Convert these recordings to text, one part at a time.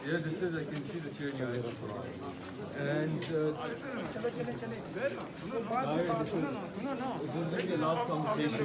Yeah, this is, I can see the tear in your eyes. And this is the last conversation.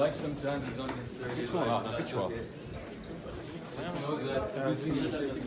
Life sometimes is not necessarily life. Just know that everything is taken.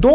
2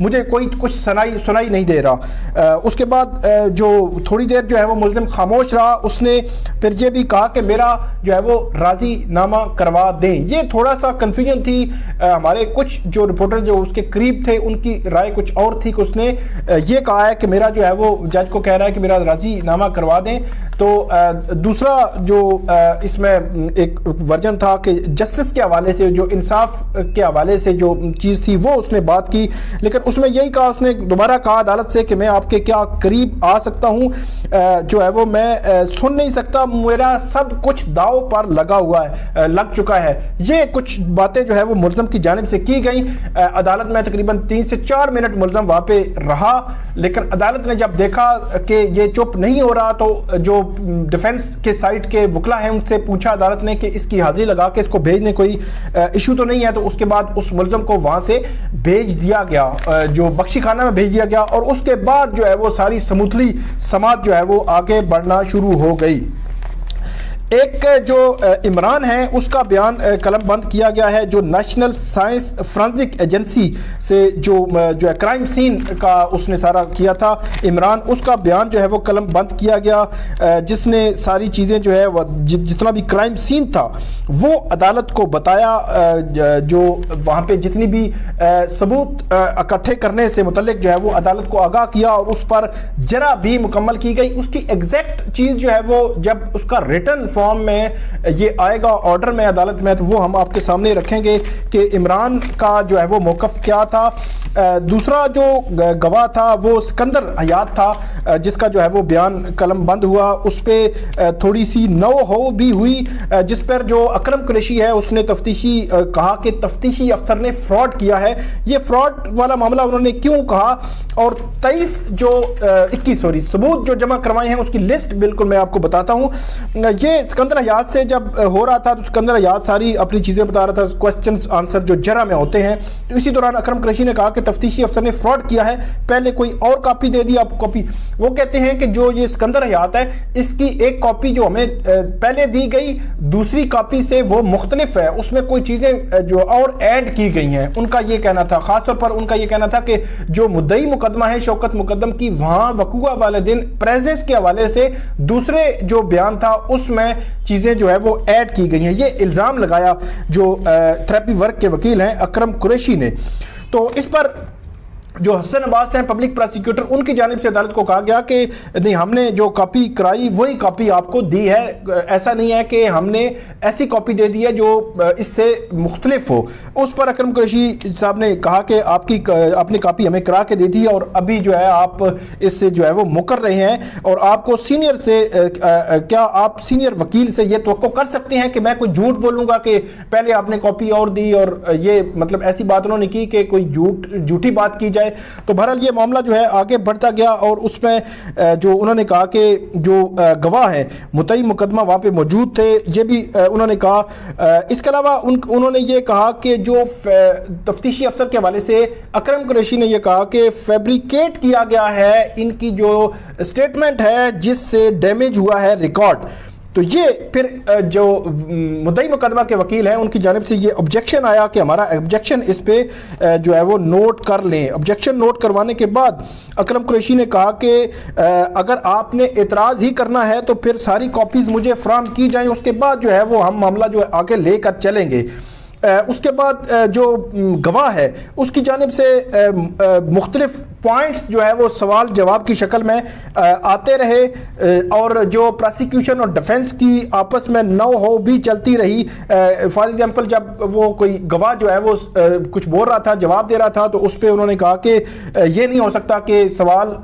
مجھے کوئی کچھ سنائی نہیں دے رہا. اس کے بعد جو تھوڑی دیر جو ہے وہ ملزم خاموش رہا. اس نے پھر یہ بھی کہا کہ میرا جو ہے وہ راضی نامہ کروا دیں. یہ تھوڑا سا کنفیوژن تھی. ہمارے کچھ جو رپورٹر جو اس کے قریب تھے ان کی رائے کچھ اور تھی کہ اس نے یہ کہا ہے کہ میرا جو ہے وہ جج کو کہہ رہا ہے کہ میرا راضی نامہ کروا دیں. تو دوسرا جو اس میں ایک ورژن تھا کہ جسٹس کے حوالے سے, جو انصاف کے حوالے سے جو چیز تھی وہ اس نے بات کی, لیکن اس میں یہی کہا, اس نے دوبارہ کہا عدالت سے کہ میں آپ کے کیا قریب آ سکتا ہوں, جو ہے وہ میں سن نہیں سکتا, میرا سب کچھ داؤ پر لگا ہوا ہے, لگ چکا ہے. یہ کچھ باتیں جو ہے وہ ملزم کی جانب سے کی گئیں. عدالت میں تقریباً 3 سے 4 منٹ ملزم وہاں پہ رہا, لیکن عدالت نے جب دیکھا کہ یہ چپ نہیں ہو رہا تو جو ڈیفنس کے سائٹ کے وکلا ہیں ان سے پوچھا عدالت نے کہ اس کی حاضری لگا کے اس کو بھیجنے کوئی ایشو تو نہیں ہے. تو اس کے بعد اس ملزم کو وہاں سے بھیج دیا گیا, جو بخشی خانہ میں بھیج دیا گیا, اور اس کے بعد جو ہے وہ ساری سموتھلی سماعت جو ہے وہ آگے بڑھنا شروع ہو گئی. ایک جو عمران ہے اس کا بیان قلم بند کیا گیا ہے, جو نیشنل سائنس فرانزک ایجنسی سے جو ہے کرائم سین کا اس نے سارا کیا تھا عمران, اس کا بیان جو ہے وہ قلم بند کیا گیا, جس نے ساری چیزیں جو ہے جتنا بھی کرائم سین تھا وہ عدالت کو بتایا, جو وہاں پہ جتنی بھی ثبوت اکٹھے کرنے سے متعلق جو ہے وہ عدالت کو آگاہ کیا اور اس پر جرا بھی مکمل کی گئی. اس کی ایگزیکٹ چیز جو ہے وہ جب اس کا ریٹن فارم میں یہ آئے گا آرڈر میں عدالت میں, تو وہ ہم آپ کے سامنے رکھیں گے کہ عمران کا جو ہے وہ موقف کیا تھا. دوسرا جو گواہ تھا وہ سکندر حیات تھا, جس کا جو ہے وہ بیان قلم بند ہوا. اس پہ تھوڑی سی نو ہو بھی ہوئی, جس پر جو اکرم قریشی ہے اس نے تفتیشی کہا کہ تفتیشی افسر نے فراڈ کیا ہے. یہ فراڈ والا معاملہ انہوں نے کیوں کہا, اور 21 ثبوت جو جمع کروائے ہیں اس کی لسٹ بالکل میں آپ کو بتاتا ہوں. یہ سکندر حیات سے جب ہو رہا تھا تو سکندر حیات ساری اپنی چیزیں بتا رہا تھا, کوسچنز آنسر جو جرا میں ہوتے ہیں. تو اسی دوران اکرم قریشی نے کہا کہ تفتیشی افسر نے فراڈ کیا ہے, پہلے کوئی اور کاپی دے دی, آپ کاپی. وہ کہتے ہیں کہ جو یہ سکندر حیات ہے اس کی ایک کاپی جو ہمیں پہلے دی گئی دوسری کاپی سے وہ مختلف ہے, اس میں کوئی چیزیں جو اور ایڈ کی گئی ہیں. ان کا یہ کہنا تھا, خاص طور پر ان کا یہ کہنا تھا کہ جو مدعی مقدمہ ہے شوکت مقدم کی, وہاں وقوع والے دن پریزنس کے حوالے سے دوسرے جو بیان تھا اس میں چیزیں جو ہے وہ ایڈ کی گئی ہیں. یہ الزام لگایا جو تھراپی ورک کے وکیل ہیں اکرم قریشی نے. تو اس پر جو حسن عباس ہیں پبلک پراسیکیوٹر, ان کی جانب سے عدالت کو کہا گیا کہ نہیں, ہم نے جو کاپی کرائی وہی کاپی آپ کو دی ہے, ایسا نہیں ہے کہ ہم نے ایسی کاپی دے دی ہے جو اس سے مختلف ہو. اس پر اکرم قریشی صاحب نے کہا کہ آپ نے کاپی ہمیں کرا کے دے دی ہے اور ابھی جو ہے آپ اس سے جو ہے وہ مکر رہے ہیں, اور آپ کو سینئر سے کیا آپ سینئر وکیل سے یہ توقع کر سکتے ہیں کہ میں کوئی جھوٹ بولوں گا کہ پہلے آپ نے کاپی اور دی, اور یہ مطلب ایسی بات انہوں نے کی کہ کوئی جھوٹی بات کی جائے. تو بہرحال یہ معاملہ جو ہے آگے بڑھتا گیا, اور اس میں جو انہوں نے کہا کہ جو گواہ ہیں مدعی مقدمہ وہاں پہ موجود تھے, یہ بھی انہوں نے کہا. اس کے علاوہ انہوں نے یہ کہا کہ جو تفتیشی افسر کے حوالے سے اکرم قریشی نے یہ کہا کہ فیبریکیٹ کیا گیا ہے ان کی جو اسٹیٹمنٹ ہے جس سے ڈیمیج ہوا ہے ریکارڈ. تو یہ پھر جو مدعی مقدمہ کے وکیل ہیں ان کی جانب سے یہ آبجیکشن آیا کہ ہمارا آبجیکشن اس پہ جو ہے وہ نوٹ کر لیں. آبجیکشن نوٹ کروانے کے بعد اکرم قریشی نے کہا کہ اگر آپ نے اعتراض ہی کرنا ہے تو پھر ساری کاپیز مجھے فراہم کی جائیں, اس کے بعد جو ہے وہ ہم معاملہ جو ہے آگے لے کر چلیں گے. اس کے بعد جو گواہ ہے اس کی جانب سے مختلف پوائنٹس جو ہے وہ سوال جواب کی شکل میں آتے رہے, اور جو پراسیکیوشن اور ڈیفنس کی آپس میں نو ہو بھی چلتی رہی. فار ایگزامپل جب وہ کوئی گواہ جو ہے وہ کچھ بول رہا تھا, جواب دے رہا تھا, تو اس پہ انہوں نے کہا کہ یہ نہیں ہو سکتا کہ سوال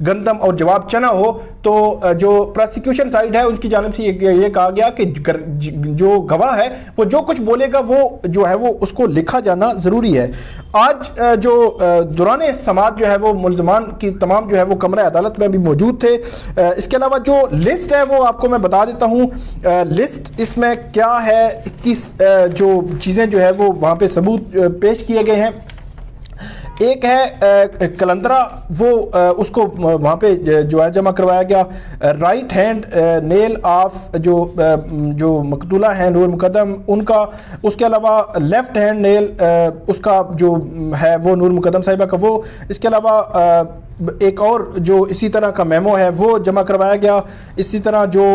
گندم اور جواب چنا ہو. تو جو پراسیکیوشن سائڈ ہے ان کی جانب سے یہ کہا گیا کہ جو گواہ ہے وہ جو کچھ بولے گا وہ جو ہے وہ اس کو لکھا جانا ضروری ہے. آج جو دوران سماعت جو ہے وہ ملزمان کی تمام جو ہے وہ کمرہ عدالت میں بھی موجود تھے. اس کے علاوہ جو لسٹ ہے وہ آپ کو میں بتا دیتا ہوں. لسٹ اس میں کیا ہے, 21 جو چیزیں جو ہے وہ وہاں پہ ثبوت پیش کیے گئے ہیں. ایک ہے کلندرا، وہ اس کو وہاں پہ جو ہے جمع کروایا گیا. رائٹ ہینڈ نیل آف جو مقتولہ ہیں نور مقدم ان کا. اس کے علاوہ لیفٹ ہینڈ نیل اس کا جو ہے وہ نور مقدم صاحبہ کا وہ. اس کے علاوہ ایک اور جو اسی طرح کا میمو ہے وہ جمع کروایا گیا. اسی طرح جو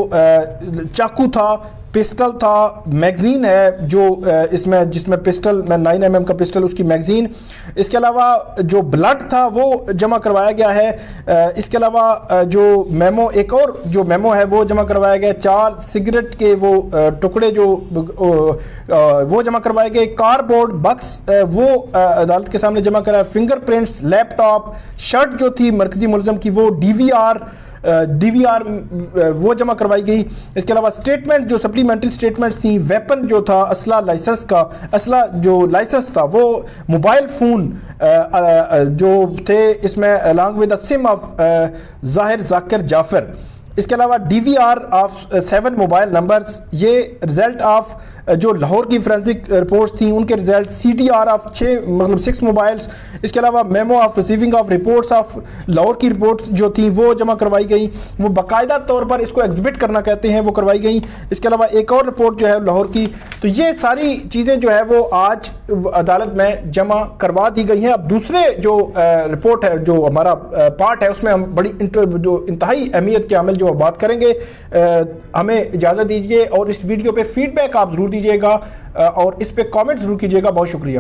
چاقو تھا، پسٹل تھا، میگزین ہے جو اس میں جس میں پسٹل میں 9mm کا پسٹل اس کی میگزین. اس کے علاوہ جو بلڈ تھا وہ جمع کروایا گیا ہے. اس کے علاوہ جو میمو ایک اور جو میمو ہے وہ جمع کروایا گیا. 4 سگریٹ کے وہ ٹکڑے جو وہ جمع کروائے گئے. کار بورڈ بکس وہ عدالت کے سامنے جمع کرایا. فنگر پرنٹس، لیپ ٹاپ، شرٹ جو تھی مرکزی ملزم کی وہ ڈی وی آر وہ جمع کروائی گئی. اس کے علاوہ اسٹیٹمنٹ جو سپلیمنٹری اسٹیٹمنٹس تھیں، ویپن جو تھا، اسلحہ لائسنس کا اسلحہ جو لائسنس تھا وہ، موبائل فون جو تھے اس میں along with the SIM of Zahir Zakir Jafar. اس کے علاوہ D V R of 7 mobile numbers, یہ رزلٹ آف جو لاہور کی فرینسک رپورٹس تھیں ان کے result. C D R of 6 mobiles. اس کے علاوہ memo of receiving of reports of Lahore کی رپورٹ جو تھیں وہ جمع کروائی گئیں. وہ باقاعدہ طور پر اس کو ایگزبٹ کرنا کہتے ہیں وہ کروائی گئیں. اس کے علاوہ ایک اور رپورٹ جو ہے لاہور کی. تو یہ ساری چیزیں جو ہے وہ آج عدالت میں جمع کروا دی گئی ہیں. اب دوسرے جو رپورٹ ہے جو ہمارا پارٹ ہے اس میں ہم بڑی جو انتہائی اہمیت کے عامل جو بات کریں گے. ہمیں اجازت دیجیے اور اس ویڈیو پہ فیڈ بیک آپ ضرور دیجیے گا اور اس پہ کامنٹ ضرور کیجیے گا. بہت شکریہ.